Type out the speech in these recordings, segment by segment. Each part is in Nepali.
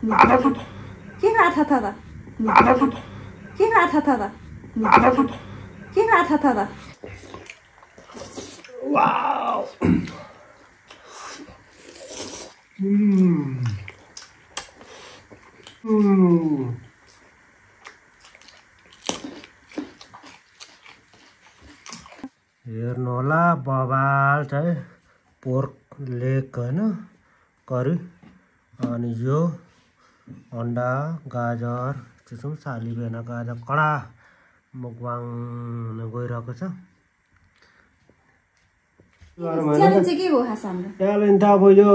के गाथा था त के गाथा था त के गाथा था त वाउ हेर्नु होला बबाल चाहिँ पोर्क लेग हैन करी अनि यो अन्डा गाजर त्यसो साली बेना गाजर कडा मुकबाङ गइरहेको छ च्यालेन्ज चाहिँ के हो खास हाम्रो च्यालेन्ज त अब यो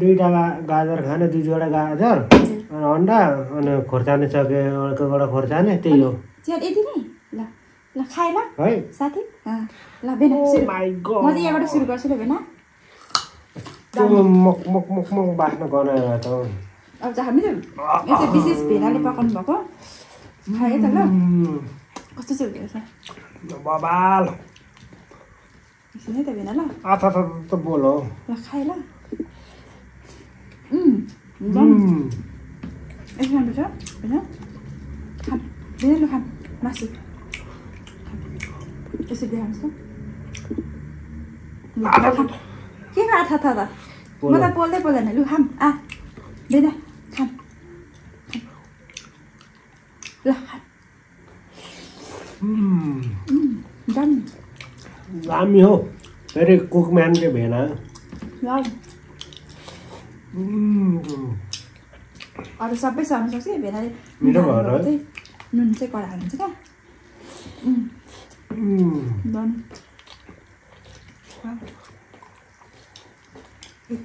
दुईटा गाजर खाने दुईवटा गाजर अनि अन्डा अनि खोर्सानी सके एउटा खोर्सानी त्यही हो च्याल यति नै ल ल खाए ल है साथी ल बेना सुरु माय गॉड म चाहिँ यहाँबाट सुरु गर्छु ल बेना मक मक मक मक बास्न गनाएर त अब चाहिँ हामी त यसो विशेष भेनाले पकाउनु भएको खाए त ल कस्तो चाहिँ हुँदो रहेछ बबाल एकछिन है त बेना ल आथा त बोलो ल खाए ल एकदम राम्रो छ बेना खान बेना ल खान मासु यसो देखाउनुहोस् त के गाथा था त म त बोल्दै बोल्दैन लु खाम आ बेना खाम ल खाम दामी हो फेरि कुकम्यान चाहिँ भेना ल अरू सबै सर्नु सक्छ भेनाले मिठो भएर चाहिँ नुन चाहिँ कडा हाल्नुहुन्छ क्या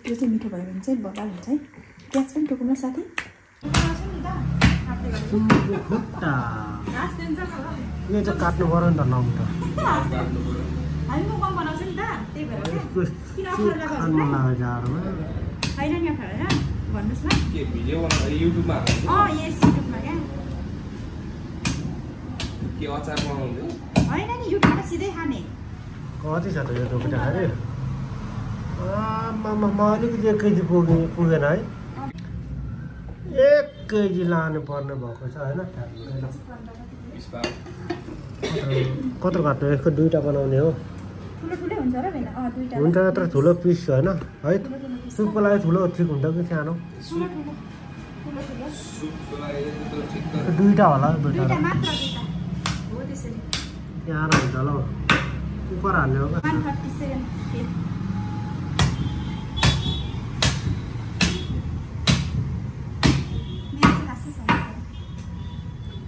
त्यो चाहिँ मिठो भयो भने चाहिँ बबाल हुन्छ है प्याज पनि टोकौँ साथी खुट्टा यो चाहिँ काट्नु पर्यो नि त नमिठो हामी मोमो बनाउँछौँ नि त त्यही भएर खानु लाग्यो जाडोमा छैन नि होइन भन्नुहोस् न के भिडियो बनाउँदा युट्युबमा यस युट्युबमा क्या के अचार बनाउँदै होइन नि युट्युबमा सिधै खाने कति छ त यो दुईवटा खाने म अलिकति 1 केजी पुगेन है 1 केजी लानु पर्ने भएको छ होइन कत्रो काट्नु यसको दुईवटा बनाउने हो ठुलो हुन्छ र भेना दुईटा हुन्छ यत्रो ठुलो पिस होइन है सुपको लागि ठुलो ठिक हुन्छ कि सानो दुईवटा होला दुईवटा मात्र हो त्यसरी यहाँ हुन्छ होला कुकर हाल्ने हो क्या 130 सेकेन्ड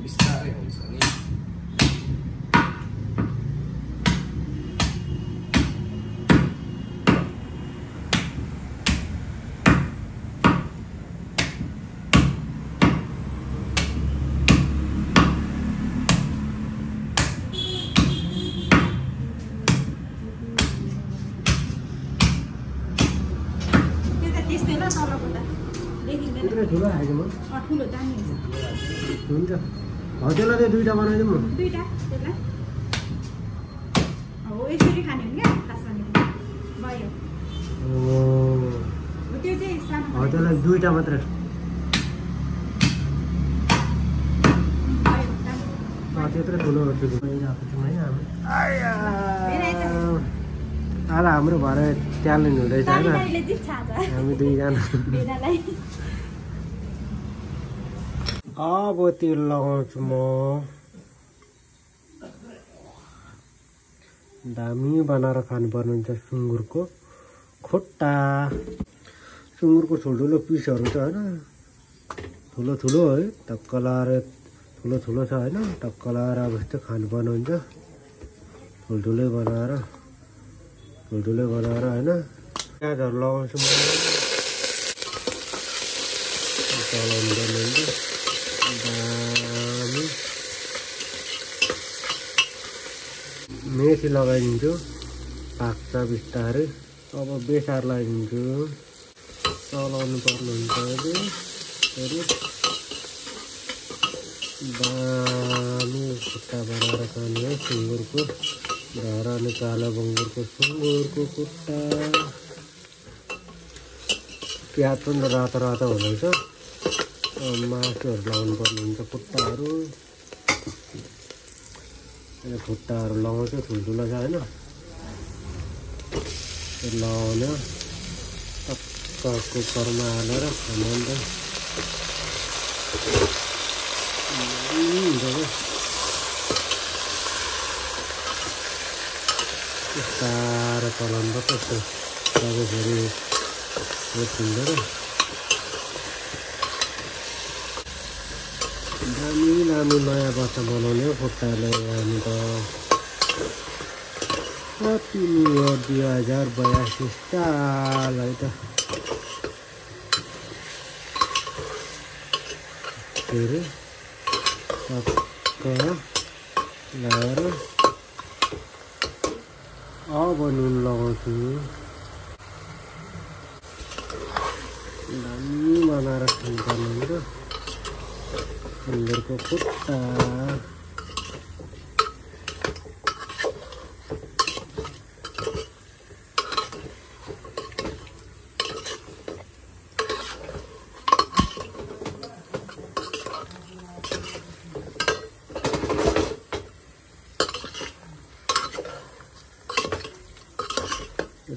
बिस्तारै हुन्छ नि ठुलो खाएको म ठुलो दामी हुन्छ हुन्छ त्यसलाई चाहिँ दुईवटा बनाइदिउँ न दुईटा त्यसलाई हो यसरी खाने हो क्या खास भनेको भयो हो त्यो चाहिँ सानो त्यसलाई दुईवटा मात्रै भयो त्यत्रो ठुलो गइरहेको छौँ है हामी आज हाम्रो भएर ट्यालेन्ट हुँदैछ होइन हामी दुईजना अब तेल लगाउँछु म दामी बनाएर खानुपर्ने हुन्छ सुँगुरको खुट्टा सुँगुरको ठुल्ठुलो पिसहरू छ होइन ठुलो ठुलो है टक्क लाएर ठुलो ठुलो छ होइन टक्क लाएर अब यस्तो खानुपर्ने हुन्छ ठुल्ठुलै बनाएर होइन प्याजहरू लगाउँछु म चलाउनु पर्ने हुन्छ दामी मेथी लगाइदिन्छु पाक्छ बिस्तारै अब बेसार लगाइदिन्छु चलाउनु पर्ने हुन्छ फेरि दामी खुट्टा बनाएर खाने है सुँगुरको धारा अनि कालो बङ्गुरको सुँगुरको खुट्टा प्याज पनि रातो रातो हुँदैछ मासुहरू लगाउनु पर्ने हुन्छ खुट्टाहरू लगाउँछु ठुल्ठुलो छ होइन लगाउन टक्क कुकरमा हालेर खानु अन्त साह्रो चलाउनु पर्छ यस्तो फेरि हुँदैन दामी दामी नयाँ वर्ष बनाउने हो खुट्टाले हामी त कति हो 2082 साल है त फेरि टक्क लगाएर अब नुन लगाउँछु दामी बनाएर खानुपर्ने हुन्छ सुँगुरको खुट्टा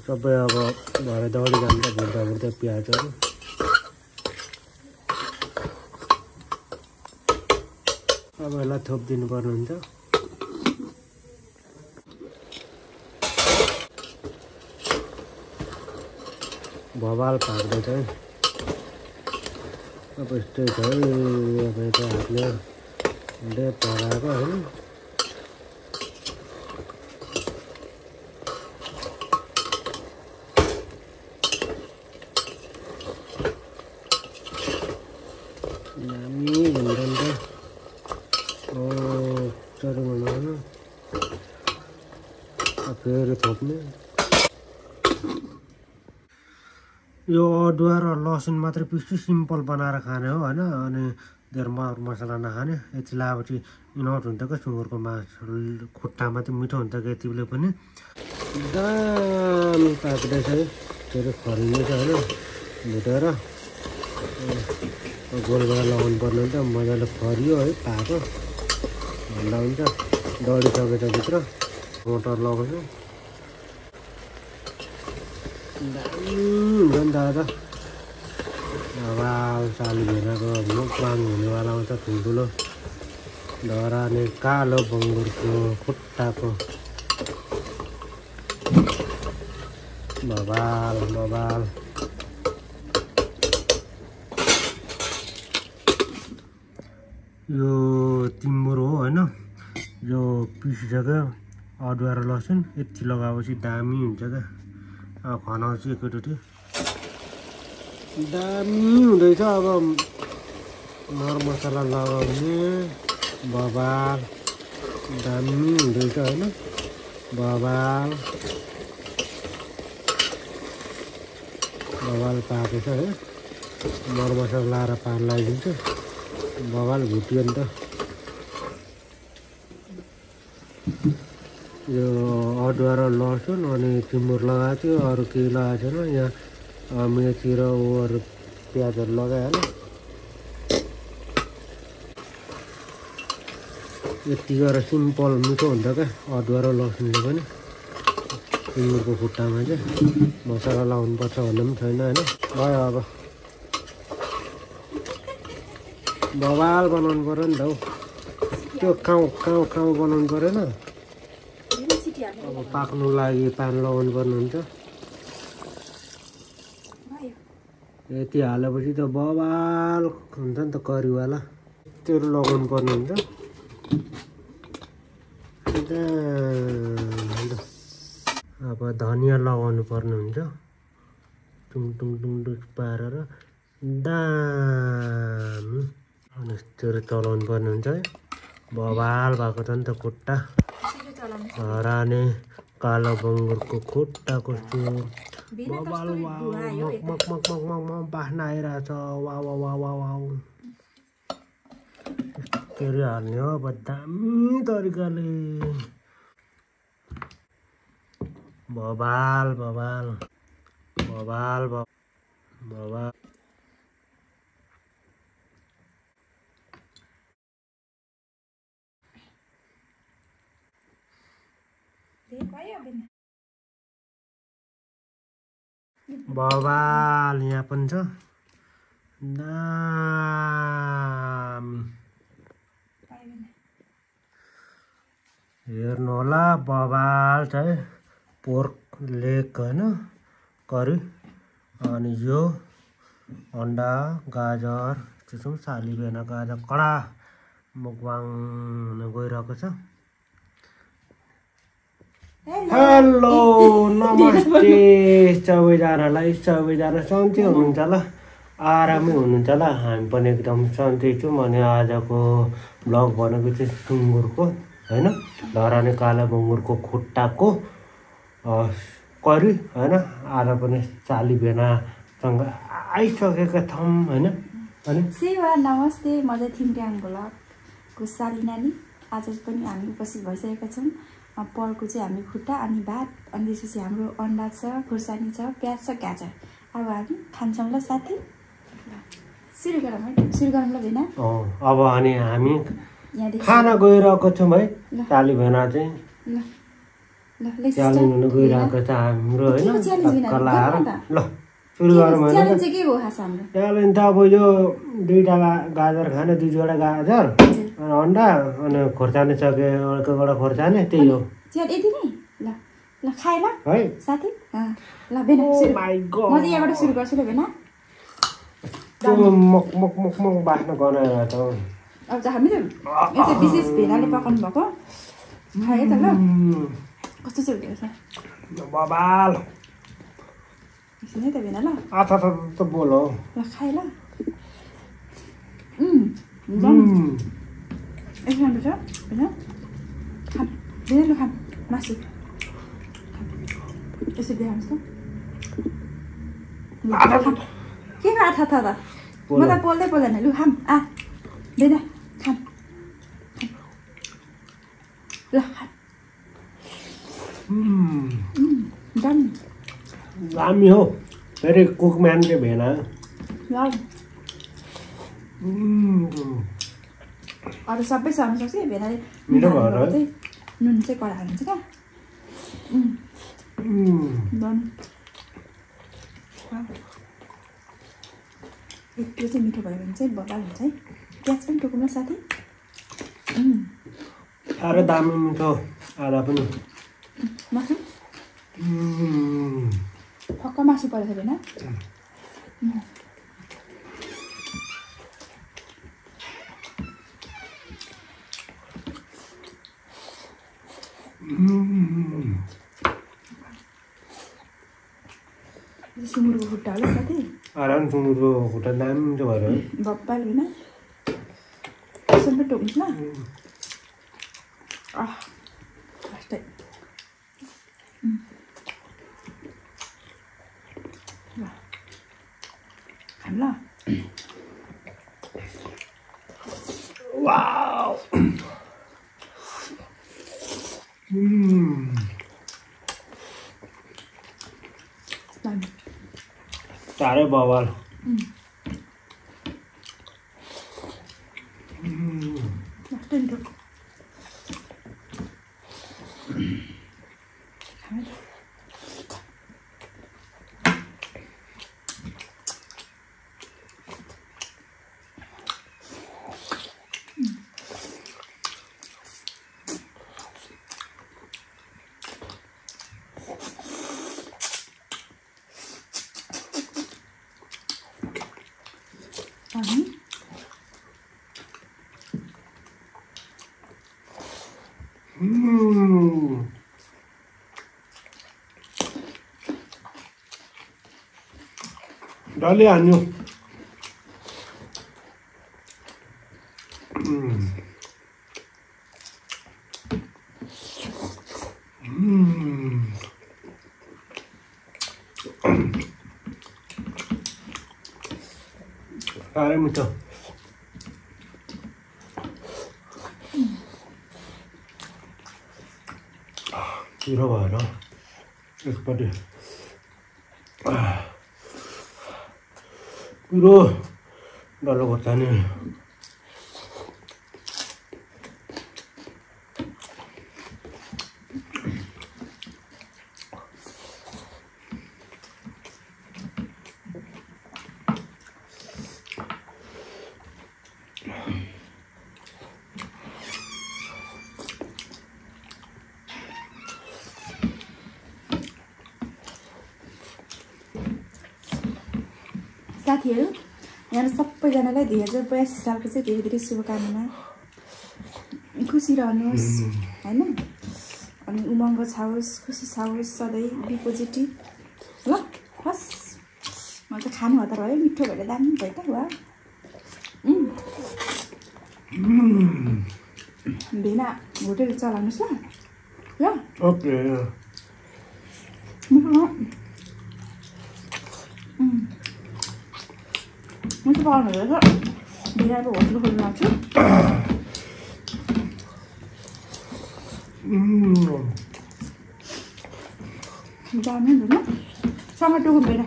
सबै अब भरे दौडी जान्छ भुट्दा भुट्दा प्याजहरू अब यसलाई थोपिदिनु पर्ने हुन्छ भवाल पाक्दैछ है अब यस्तै छ है अब यता हातले पराएको होइन फेरि थोप्ने यो अदुवा र लसुन मात्रै पिस्छु सिम्पल बनाएर खाने हो होइन अनि धेर मसला नखाने यति लगाएपछि इनट हुन्छ क्या सुँगुरको मासु खुट्टामा चाहिँ मिठो हुन्छ कि यति बेला पनि दामी पाक्दैछ है फेरि खरिँदैछ होइन भुटेर गोल गरेर लगाउनु पर्ने हुन्छ मजाले फरियो है पाको भन्दा हुन्छ डढिसकेछ भित्र मोटर लगाउँछु दामी हुन्छ नि दादा आवाज चालु भेनाको मुखबाङ हुनेवाला आउँछ ठुल्ठुलो धराने कालो बङ्गुरको खुट्टाको बबाल बबाल यो तिम्रो हो होइन यो पिसिसक्यो अदुवा र लसुन यति लगाएपछि दामी हुन्छ क्या खनाउँछु एकैचोटि दामी हुँदैछ अब मरमसला लगाउने बबाल दामी हुँदैछ होइन बबाल पाएको छ है मरमसला लाएर पान लगाइदिन्छु बबाल भुट्यो नि त यो अदुवा र लसुन अनि तिमुर लगाएको थियो अरू केही लगाएको छैन यहाँ मेथी र अरू प्याजहरू लगाइहाल्यो यति गरेर सिम्पल मिठो हुन्छ क्या अदुवा र लसुनले पनि तिमुरको खुट्टामा चाहिँ मसला लगाउनुपर्छ भन्ने पनि छैन होइन भयो अब बबाल बनाउनु पऱ्यो नि त हौ त्यो काउँ बनाउनु परेन अब पाक्नु लागि पान लगाउनु पर्ने हुन्छ यति हालेपछि त बबाल हुन्छ नि त करीवाला त्यो लगाउनु पर्ने हुन्छ अब धनियाँ लगाउनु पर्ने हुन्छ टुङ पारेर दामी अनि यस्तोहरू चलाउनु पर्ने हुन्छ है बबाल भएको छ नि त खुट्टा हराने कालो बङ्गुरको खुट्टा कस्तो बबाल बास्ना आइरहेछ वा यस्तोहरू हाल्ने हो अब दामी तरिकाले बबाल बवाल यहाँ पनि छ दामी हेर्नु होला बवाल चाहिँ पोर्क लेग हैन करी अनि यो अन्डा गाजर त्यसो साली बेना गाजर कडा मुकबाङ गइरहेको छ हेलो नमस्ते सबैजनालाई सबैजना सन्चै हुनुहुन्छ ल आरामै हुनुहुन्छ ल हामी पनि एकदम सन्चै छौँ अनि आजको ब्लग भनेको चाहिँ सुँगुरको हैन धराने काला बङ्गुरको खुट्टाको करी हैन आज पनि साली भेनासँग आइसकेका छौँ हैन अनि सेवा नमस्ते म चाहिँ थिम्ट्याङ ब्लगको साली नानी आज पनि हामी उपस्थित भइसकेका छौँ पर्कको चाहिँ हामी खुट्टा अनि भात अनि त्यसपछि हाम्रो अन्डा छ खुर्सानी छ प्याज छ गाजर अब हामी खान्छौँ ल साथी सुरु गरौँ है सुरु गरौँ ल भेना अब अनि हामी खाना गइरहेको छौँ है साली भेना चाहिँ च्यालेन्ज हुन गइरहेको छ हाम्रो होइन कलाएर ल सुरु गरौँ होइन च्यालेन्ज त अब यो दुईवटा गाजर खाने दुईवटा गाजर अनि अन्डा अनि खोर्सानी सके एउटा खोर्सानी त्यही हो यति नै ल ल खाए ल है साथी ल भेना सुरु म चाहिँ यहाँबाट सुरु गर्छु ल भेना मक मक मक मक बास्न गनाएर त अब चाहिँ हामी यसो विशेष भेनाले पकाउनु भएको खाए त ल कस्तो चाहिँ हुँदो रहेछ बबाल एकछिन है त भेना ल आथा त बोलो ल खाए ल एकदम राम्रो छ होइन खाम भेना ल खाम मासु यसो देखाउनुहोस् त के को आथा था त म त बोल्दै बोल्दैन लु खाम भेना खाम ल खाम दामी हो फेरि कुकम्यानले भेना अरू सबै सर्न सक्छ भेनाले मिठो भएर नुन चाहिँ कडा हाल्नुहुन्छ क्या त्यो चाहिँ मिठो भयो भने चाहिँ बबाल हुन्छ है प्याज पनि टोकौँ न साथी साह्रै दामी मिठो आधा पनि मासु फक्क मासु परेको छ भेना सुँगुरको खुट्टा होला साथी आराम सुँगुरको खुट्टा दामी मिठो भएर बब्बाल होइन त्यसो पनि टोक्नुहोस् न फर्स्टै ल खाम ल वाउ साह्रै बवाल डल्लै हान्यो साह्रै मिठो पिरो भएन एकपट्टि पिरो डल्लो खोर्सानी साथीहरू यहाँ सबैजनालाई 2082 सालको चाहिँ धेरै धेरै शुभकामना। खुसी रहनुहोस् हैन, अनि उमङ्ग छाओस्, खुसी छाओस्, सधैँ बी पोजिटिभ ल। हस् म त खानु हतार भयो, मिठो भएर दामी भयो त। वा भेना होटेल चलाउनुहोस् ल। ओके मिठो पाउनु रहेछ। भेनाको होटल खोल्नु लाग्छु। दामी हुन्छ ल। सँग टुकुम भेना,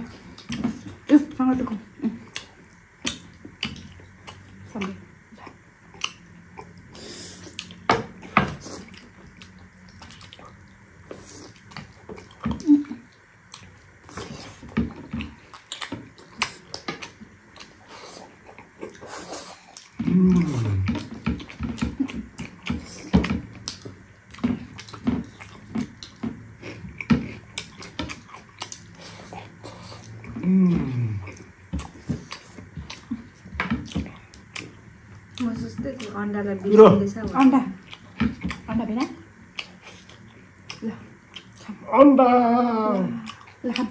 सँग टुकुम सँगै। अन्डालाई बिर्सिँदैछ। अन्डा अन्डा भेना ल अन्डा ल खाऊ।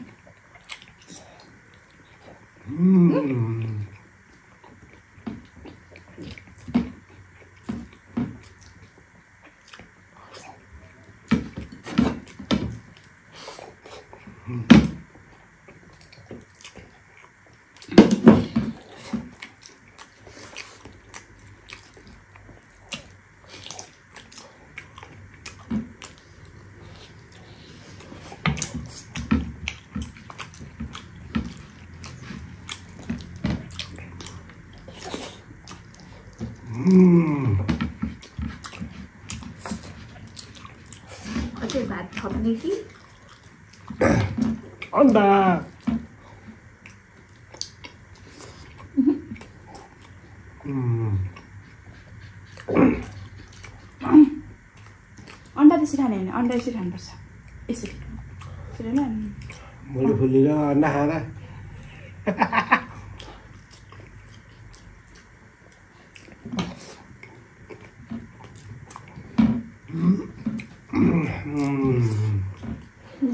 अझै भात थप्ने कि अन्डा अन्डा त्यसरी खाने होइन, अन्डा यसरी खानुपर्छ। यसरी यसरी ल। मुली फुली र अन्डा खाँदा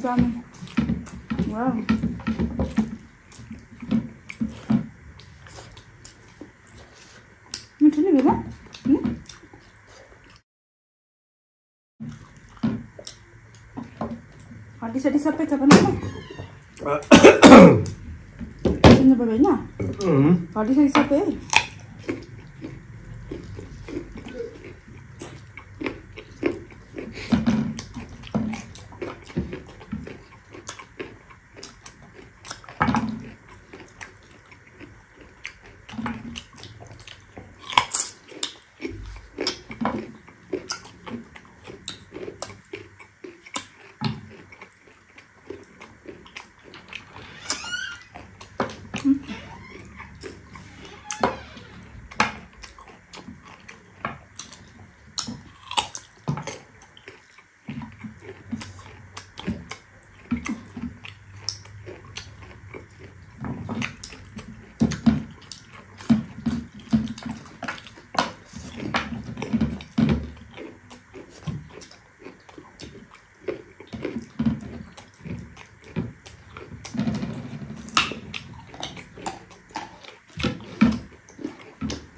दामी। वाउ मिठो नि भेना। हड्डीसड्डी सबै छ पनि सुन्नु पऱ्यो होइन, हड्डीसड्डी सबै है।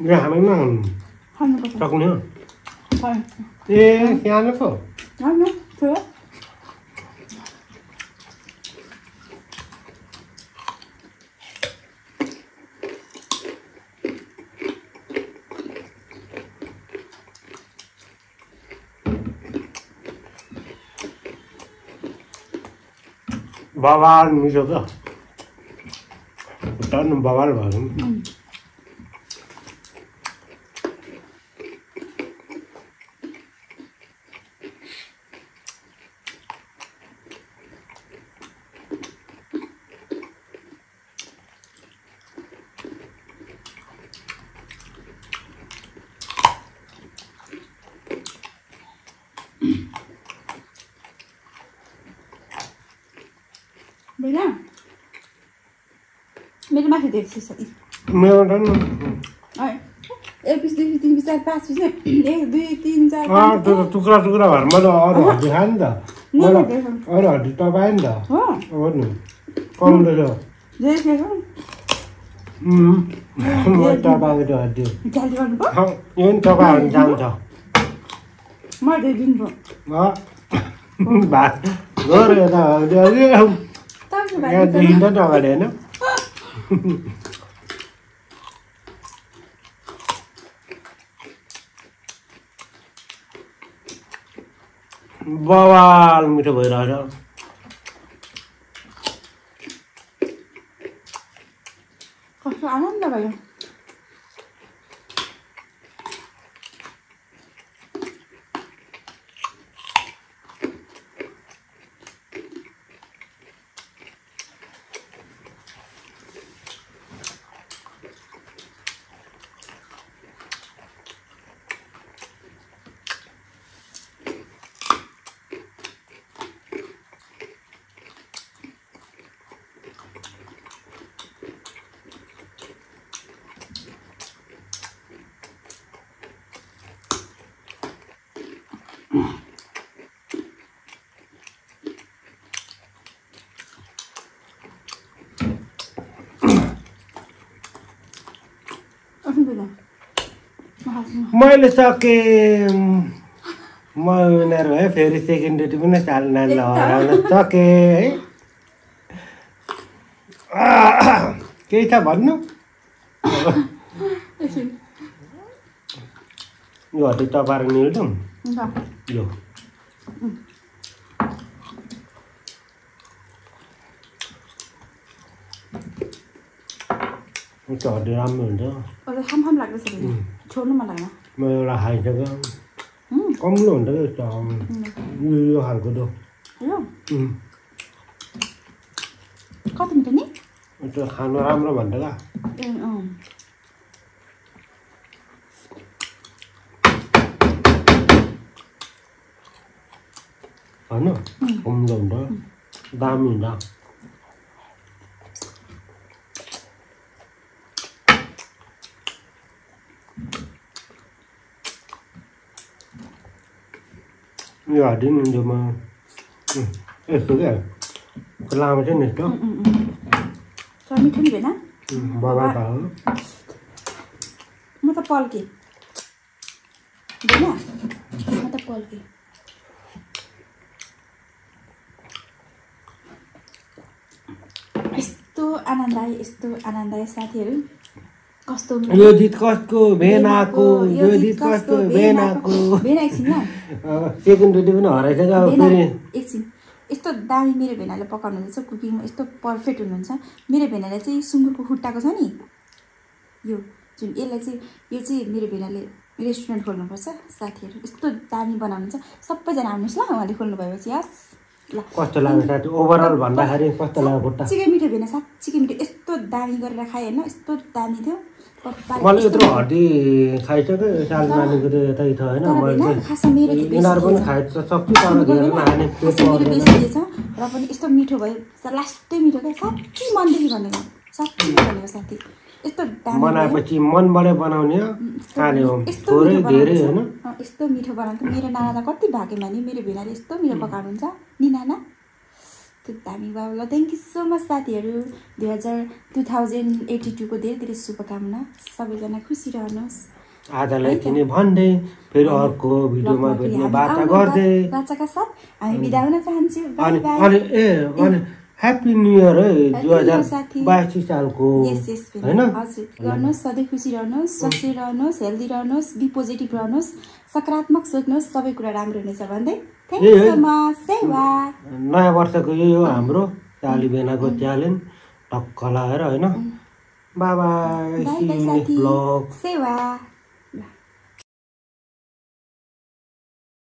यहाँ खाँदैन खानुपर्छ। सक्ने हो खानु ए सानो पो खानु थियो। बवाल मिठो त टर्न बवाल भयो। बिना मेरो माथि धेरै छ मेरो त एक पिस 2 पिस 3 पिस 4 5 पिस 1 2 3 4 त्यो टुक्रा टुक्रा भएर मैले अरू हड्डी खाएँ नि त मलाई अरू हड्डी तपाईँ नि त हो नि कम रहेछ धेरै छ मैले तपाईँको त्यो हड्डी जाली गर्नुभयो यो नि तपाईँहरू जान्छ मैले दिनुभयो भात गऱ्यो त देखिन्छ नि अगाडि होइन बवाल मिठो भइरहेछ कस्तो आनन्द भयो मैले सकेँ म उनीहरू है फेरि सेकेन्ड ड्युटी पनि चाल्न हराउन सकेँ है केही छ भन्नु यो हड्डी तपाईँ निल्छौँ यो हड्डी राम्रो हुन्छ खाम लाग्दैछ छोड्नु मन लाग्दैन म एउटा खाइसक्यो कम्लो हुन्छ क्या यो खालको त कति मिठो नि त्यो खानु राम्रो भन्छ क्या होइन कम्लो हुन्छ दामी हुन्छ यो हड्डी नि हुन्छ म यस्तो क्या लामो चाहिँ नि यस्तो मिठो नि भएन बाबा त हो म त पल्के होइन म त पल्के यस्तो आनन्द आयो साथीहरू कस्तो यो गीत कसको भेनाको यो गीत कसको भेनाको भेना एकछिन ल सेकेन्ड ड्युटी पनि हराइसक्यो अब फेरि एकछिन यस्तो दामी मेरो भेनाले पकाउनु हुँदैछ कुकिङमा यस्तो पर्फेक्ट हुनुहुन्छ मेरो भेनाले चाहिँ सुँगुरको खुट्टाको छ नि यो जुन यसलाई चाहिँ यो चाहिँ मेरो भेनाले रेस्टुरेन्ट खोल्नुपर्छ साथीहरू यस्तो दामी बनाउनुहुन्छ सबैजना आउनुहोस् ल उहाँले खोल्नु भएपछि हस् ल कस्तो लाग्यो साथी ओभरअल भन्दाखेरि कस्तो लाग्यो खुट्टा साँच्चीकै मिठो भेना साँच्चीकै मिठो यस्तो दामी गरेर खाएँ होइन यस्तो दामी थियो मैले यत्रो हड्डी खाइसक्यो साल नानीको त यतै छ होइन यिनीहरू पनि खाइसक्छु तर धेरै नखाने पेट र पनि यस्तो मिठो भयो लास्टै मिठो क्या साँच्ची मनदेखि भनेको साथी यस्तो बनाएपछि मनबाटै बनाउने हो खाने हो थोरै धेरै होइन यस्तो मिठो बनाउँछ मेरो नाना त कति भागेमा नि मेरो भेनाले यस्तो मिठो पकाउनुहुन्छ नि नाना त्यो दामी भयो ल थ्याङ्क यू सो मच साथीहरू 2082 को धेरै धेरै शुभकामना सबैजना खुसी रहनुहोस् आधालाई तिनी भन्दै फेरि अर्को भिडियोमा भेट्ने वार्ता गर्दै बाचाका साथ हामी बिदा हुन चाहन्छु बाइ बाइ अनि ह्याप्पी न्यू इयर है 2082 सालको हैन हजुर गर्नुहोस् सधैँ खुसी रहनुहोस् स्वस्थ रहनुहोस् हेल्दी रहनुहोस् बी पोजिटिभ रहनुहोस् सकारात्मक सोच्नुहोस् सबै कुरा राम्रो हुनेछ भन्दै थ्याङ्क यू सो मच सेवा नयाँ वर्षको यही हो हाम्रो चाली बेनाको च्यालेन्ज टक्क लाएर हैन bye bye C you next blog सेवा